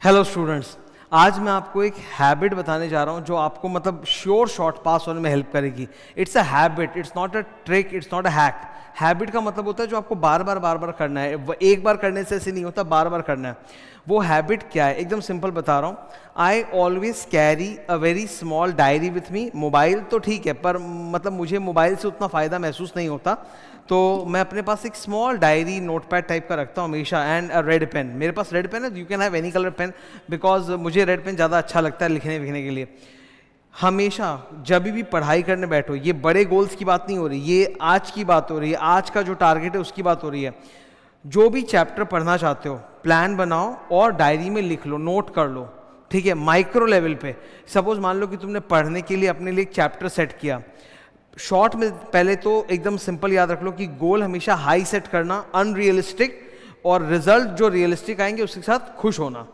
Hello students, आज मैं आपको एक हैबिट बताने जा रहा हूँ जो आपको मतलब श्योर शॉट पास होने में हेल्प करेगी। It's a habit, it's not a trick, it's not a hack. Habit का मतलब होता है जो आपको बार बार करना है। एक बार करने से ऐसे नहीं होता, बार बार करना है। वो हैबिट क्या है, एकदम सिंपल बता रहा हूँ। I always carry a very small diary with me. Mobile तो ठीक है, पर मतलब मुझे मोबाइल से उतना फ़ायदा महसूस नहीं होता, तो मैं अपने पास एक स्मॉल डायरी नोटपैड टाइप का रखता हूँ हमेशा, एंड अ रेड पेन। मेरे पास रेड पेन है, you can have any colour pen, because मुझे रेड पेन ज़्यादा अच्छा लगता है लिखने विखने के लिए। हमेशा जब भी पढ़ाई करने बैठो, ये बड़े गोल्स की बात नहीं हो रही, ये आज की बात हो रही है, आज का जो टारगेट है उसकी बात हो रही है। जो भी चैप्टर पढ़ना चाहते हो, प्लान बनाओ और डायरी में लिख लो, नोट कर लो, ठीक है, माइक्रो लेवल पे। सपोज मान लो कि तुमने पढ़ने के लिए अपने लिए एक चैप्टर सेट किया। शॉर्ट में पहले तो एकदम सिंपल याद रख लो कि गोल हमेशा हाई सेट करना, अनरियलिस्टिक, और रिजल्ट जो रियलिस्टिक आएंगे उसके साथ खुश होना।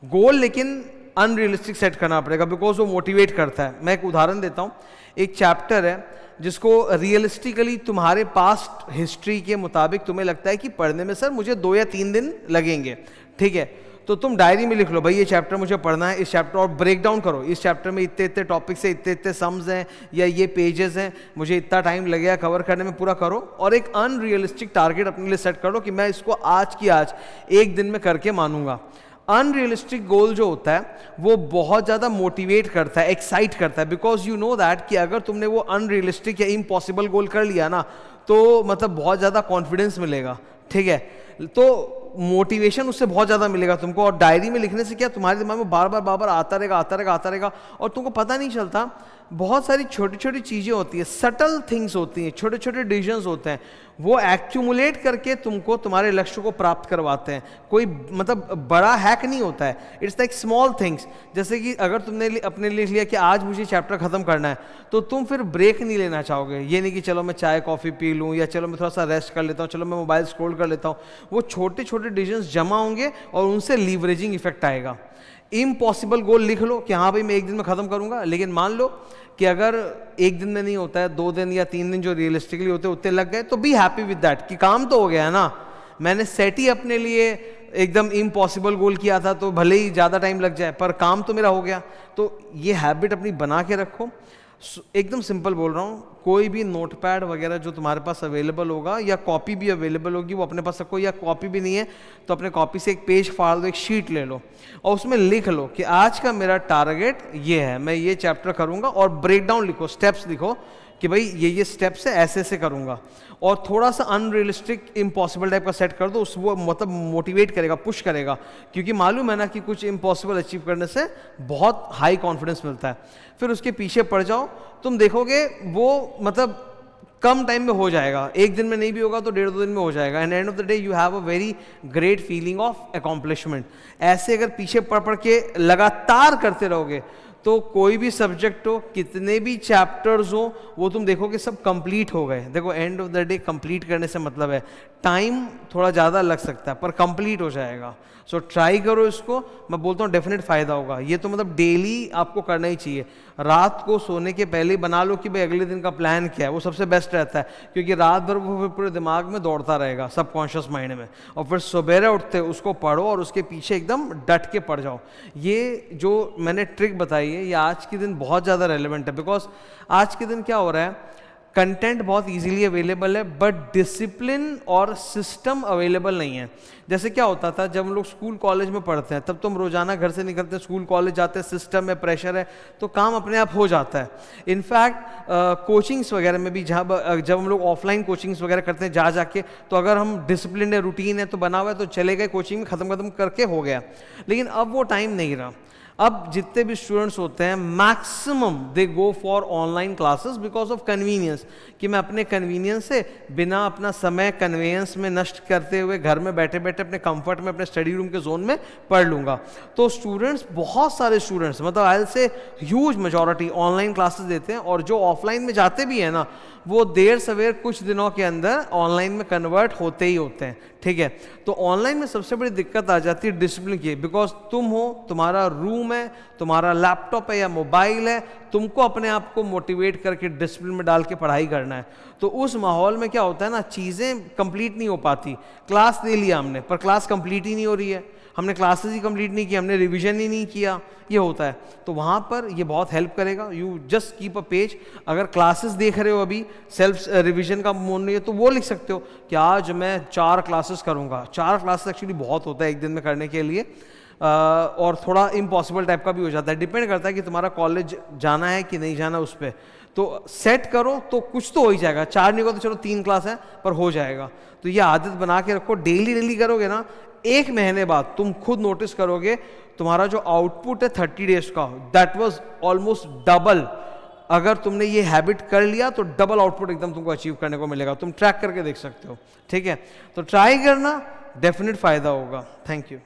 गोल लेकिन अनरियलिस्टिक सेट करना पड़ेगा, बिकॉज वो मोटिवेट करता है। मैं एक उदाहरण देता हूँ। एक चैप्टर है जिसको रियलिस्टिकली तुम्हारे पास्ट हिस्ट्री के मुताबिक तुम्हें लगता है कि पढ़ने में सर मुझे 2 या 3 दिन लगेंगे, ठीक है, तो तुम डायरी में लिख लो, भाई ये चैप्टर मुझे पढ़ना है, इस चैप्टर, और ब्रेक डाउन करो, इस चैप्टर में इतने इतने टॉपिक से इतने इतने सम्स हैं या ये पेजेस हैं, मुझे इतना टाइम लगेगा कवर करने में, पूरा करो। और एक अनरियलिस्टिक टारगेट अपने लिए सेट करो कि मैं इसको आज की आज एक दिन में करके मानूंगा। अनरियलिस्टिक गोल जो होता है वो बहुत ज़्यादा मोटिवेट करता है, एक्साइट करता है, बिकॉज यू नो दैट कि अगर तुमने वो अनरियलिस्टिक या इम्पॉसिबल गोल कर लिया ना, तो मतलब बहुत ज़्यादा कॉन्फिडेंस मिलेगा, ठीक है, तो मोटिवेशन उससे बहुत ज़्यादा मिलेगा तुमको। और डायरी में लिखने से क्या, तुम्हारे दिमाग में बार बार आता रहेगा, और तुमको पता नहीं चलता। बहुत सारी छोटी छोटी चीज़ें होती है, सटल थिंग्स होती हैं, छोटे छोटे डिसीजंस होते हैं, वो एक्यूमुलेट करके तुमको तुम्हारे लक्ष्य को प्राप्त करवाते हैं। कोई मतलब बड़ा हैक नहीं होता है, इट्स लाइक स्मॉल थिंग्स। जैसे कि अगर तुमने अपने लिए लिया कि आज मुझे चैप्टर खत्म करना है, तो तुम फिर ब्रेक नहीं लेना चाहोगे। ये नहीं कि चलो मैं चाय कॉफ़ी पी लूँ, या चलो मैं थोड़ा सा रेस्ट कर लेता हूँ, चलो मैं मोबाइल स्क्रॉल कर लेता हूँ। वो छोटे छोटे डिसीजंस जमा होंगे और उनसे लीवरेजिंग इफेक्ट आएगा। इम्पॉसिबल गोल लिख लो कि हाँ भाई मैं एक दिन में खत्म करूंगा, लेकिन मान लो कि अगर एक दिन में नहीं होता है, 2 दिन या 3 दिन जो रियलिस्टिकली होते हैं उतने लग गए, तो बी हैप्पी विद दैट कि काम तो हो गया है ना। मैंने सेट ही अपने लिए एकदम इम्पॉसिबल गोल किया था, तो भले ही ज़्यादा टाइम लग जाए पर काम तो मेरा हो गया। तो ये हैबिट अपनी बना के रखो। एकदम सिंपल बोल रहा हूँ, कोई भी नोटपैड वगैरह जो तुम्हारे पास अवेलेबल होगा, या कॉपी भी अवेलेबल होगी, वो अपने पास रखो, या कॉपी भी नहीं है तो अपने कॉपी से एक पेज फाड़ दो, एक शीट ले लो और उसमें लिख लो कि आज का मेरा टारगेट ये है, मैं ये चैप्टर करूँगा। और ब्रेक डाउन लिखो, स्टेप्स लिखो कि भाई ये स्टेप्स है, ऐसे ऐसे करूँगा। और थोड़ा सा अनरियलिस्टिक इम्पॉसिबल टाइप का सेट कर दो, उस वो मतलब मोटिवेट करेगा, पुश करेगा, क्योंकि मालूम है ना कि कुछ इम्पॉसिबल अचीव करने से बहुत हाई कॉन्फिडेंस मिलता है। फिर उसके पीछे पड़ जाओ, तुम देखोगे वो मतलब कम टाइम में हो जाएगा। एक दिन में नहीं भी होगा तो 1.5-2 दिन में हो जाएगा, and end of the day you have a very great feeling of accomplishment. ऐसे अगर पीछे पढ़ के लगातार करते रहोगे तो कोई भी सब्जेक्ट हो, कितने भी चैप्टर्स हो, वो तुम देखोगे सब कंप्लीट हो गए। देखो end of the day complete करने से मतलब है, टाइम थोड़ा ज़्यादा लग सकता है पर कंप्लीट हो जाएगा। सो ट्राई करो इसको, मैं बोलता हूँ डेफिनेट फ़ायदा होगा। ये तो मतलब डेली आपको करना ही चाहिए। रात को सोने के पहले बना लो कि भाई अगले दिन का प्लान क्या है, वो सबसे बेस्ट रहता है, क्योंकि रात भर वो पूरे दिमाग में दौड़ता रहेगा, सबकॉन्शियस माइंड में। और फिर सवेरे उठते उसको पढ़ो और उसके पीछे एकदम डट के पढ़ जाओ। ये जो मैंने ट्रिक बताई है, ये आज के दिन बहुत ज़्यादा रेलिवेंट है, बिकॉज आज के दिन क्या हो रहा है, कंटेंट बहुत इजीली अवेलेबल है बट डिसिप्लिन और सिस्टम अवेलेबल नहीं है। जैसे क्या होता था जब हम लोग स्कूल कॉलेज में पढ़ते हैं, तब तो हम रोजाना घर से निकलते हैं, स्कूल कॉलेज जाते हैं, सिस्टम है, प्रेशर है, तो काम अपने आप हो जाता है। इनफैक्ट कोचिंग्स वगैरह में भी जब हम लोग ऑफलाइन कोचिंग्स वगैरह करते हैं जाके, तो अगर हम डिसिप्लिन है, रूटीन है, तो बना हुआ है, तो चले गए कोचिंग में, खत्म करके हो गया। लेकिन अब वो टाइम नहीं रहा। अब जितने भी स्टूडेंट्स होते हैं maximum they go for online classes because of convenience, कि मैं अपने कन्वीनियंस से बिना अपना समय कन्वेंस में नष्ट करते हुए घर में बैठे बैठे अपने कंफर्ट में अपने स्टडी रूम के जोन में पढ़ लूँगा। तो स्टूडेंट्स, बहुत सारे स्टूडेंट्स, मतलब आई से ह्यूज मेजॉरिटी ऑनलाइन क्लासेस देते हैं, और जो ऑफलाइन में जाते भी हैं ना, वो देर सवेर कुछ दिनों के अंदर ऑनलाइन में कन्वर्ट होते ही होते हैं, ठीक है। तो ऑनलाइन में सबसे बड़ी दिक्कत आ जाती है डिसिप्लिन की, बिकॉज तुम हो, तुम्हारा रूम है, तुम्हारा लैपटॉप है या मोबाइल है, तुमको अपने आप को मोटिवेट करके डिसिप्लिन में डाल के पढ़ाई करना है। तो उस माहौल में क्या होता है ना, चीज़ें कंप्लीट नहीं हो पाती। क्लास दे लिया हमने पर क्लास कंप्लीट ही नहीं हो रही है, हमने क्लासेस ही कंप्लीट नहीं किया, हमने रिवीजन ही नहीं किया, ये होता है। तो वहाँ पर ये बहुत हेल्प करेगा। You just keep a page. अगर क्लासेस देख रहे हो अभी, सेल्फ रिवीजन का मोड नहीं है, तो वो लिख सकते हो कि आज मैं 4 क्लासेस करूँगा। 4 क्लासेस एक्चुअली बहुत होता है एक दिन में करने के लिए, और थोड़ा इम्पॉसिबल टाइप का भी हो जाता है, डिपेंड करता है कि तुम्हारा कॉलेज जाना है कि नहीं जाना उस पर। तो सेट करो तो कुछ तो हो ही जाएगा, 4 नहीं होगा तो चलो 3 क्लास है पर हो जाएगा। तो ये आदत बना के रखो, डेली डेली करोगे ना, 1 महीने बाद तुम खुद नोटिस करोगे तुम्हारा जो आउटपुट है 30 डेज का, दैट वाज ऑलमोस्ट डबल। अगर तुमने ये हैबिट कर लिया तो डबल आउटपुट एकदम तुमको अचीव करने को मिलेगा। तुम ट्रैक करके देख सकते हो, ठीक है। तो ट्राई करना, डेफिनेट फायदा होगा। Thank you.